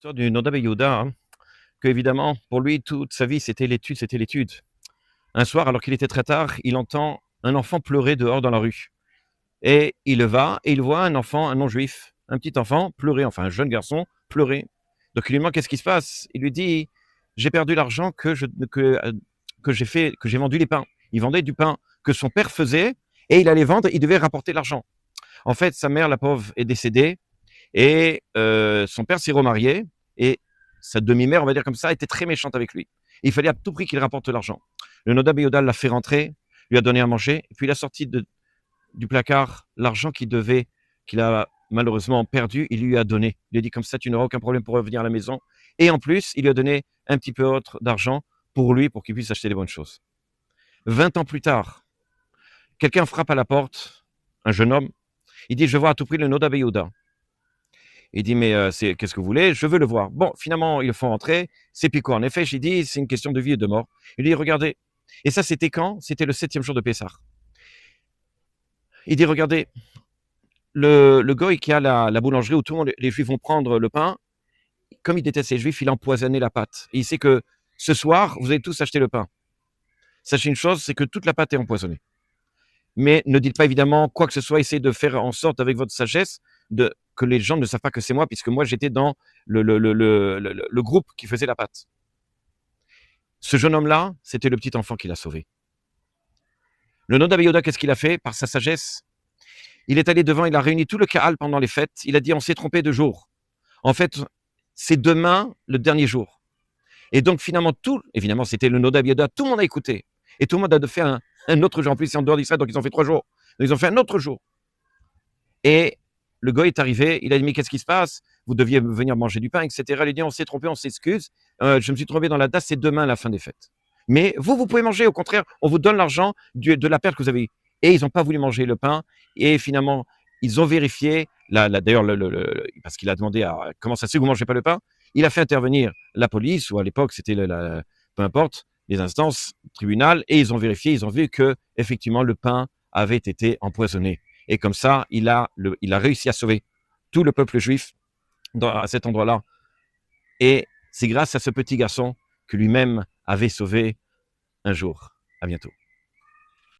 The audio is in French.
L'histoire du Noda Ben Yehuda, hein, que évidemment, pour lui, toute sa vie, c'était l'étude, c'était l'étude. Un soir, alors qu'il était très tard, il entend un enfant pleurer dehors dans la rue. Et il va et il voit un enfant, un non-juif, un petit enfant pleurer, enfin un jeune garçon pleurer. Donc il lui demande qu'est-ce qui se passe. Il lui dit j'ai perdu l'argent que j'ai vendu les pains. Il vendait du pain que son père faisait et il allait vendre, il devait rapporter l'argent. En fait, sa mère, la pauvre, est décédée et son père s'est remarié et sa demi-mère, on va dire comme ça, était très méchante avec lui. Il fallait à tout prix qu'il rapporte l'argent. Le Noda Ben Yehuda l'a fait rentrer, lui a donné à manger, et puis il a sorti du placard l'argent qu'il a malheureusement perdu, il lui a donné. Il lui a dit comme ça, tu n'auras aucun problème pour revenir à la maison. Et en plus, il lui a donné un petit peu autre d'argent pour lui, pour qu'il puisse acheter des bonnes choses. 20 ans plus tard, quelqu'un frappe à la porte, un jeune homme. Il dit, je veux voir à tout prix le Noda Ben Yehuda. Il dit, mais qu'est-ce que vous voulez? Je veux le voir. Bon, finalement, ils le font rentrer. C'est Pico. En effet, j'ai dit, c'est une question de vie et de mort. Il dit, regardez. Et ça, c'était quand? C'était le 7e jour de Pessah. Il dit, regardez, le goy qui a la boulangerie où tout le monde, les juifs vont prendre le pain, comme il déteste les juifs, il a empoisonné la pâte. Et il sait que ce soir, vous allez tous acheter le pain. Sachez une chose, c'est que toute la pâte est empoisonnée. Mais ne dites pas évidemment quoi que ce soit, essayez de faire en sorte avec votre sagesse que les gens ne savent pas que c'est moi, puisque moi j'étais dans le groupe qui faisait la pâte. Ce jeune homme-là, c'était le petit enfant qui l'a sauvé. Le Noda Ben Yehuda, qu'est-ce qu'il a fait? Par sa sagesse, il est allé devant, il a réuni tout le Kahal pendant les fêtes, il a dit on s'est trompé de jour. En fait, c'est demain le dernier jour. Et donc finalement, évidemment c'était le Noda Ben Yehuda, tout le monde a écouté. Et tout le monde a fait un autre jour. En plus, c'est en dehors d'Israël, donc ils ont fait 3 jours. Donc ils ont fait un autre jour. Et le gars est arrivé, il a dit mais qu'est-ce qui se passe? Vous deviez venir manger du pain, etc. Il a dit on s'est trompé, on s'excuse. Je me suis trompé dans la date, c'est demain la fin des fêtes. Mais vous pouvez manger, au contraire, on vous donne l'argent de la perte que vous avez eue. Et ils n'ont pas voulu manger le pain. Et finalement, ils ont vérifié, d'ailleurs, parce qu'il a demandé comment ça se fait que vous ne mangez pas le pain. Il a fait intervenir la police, ou à l'époque, c'était peu importe, les instances, le tribunal, et ils ont vérifié, ils ont vu que effectivement le pain avait été empoisonné. Et comme ça, il a réussi à sauver tout le peuple juif à cet endroit-là. Et c'est grâce à ce petit garçon que lui-même avait sauvé un jour. À bientôt.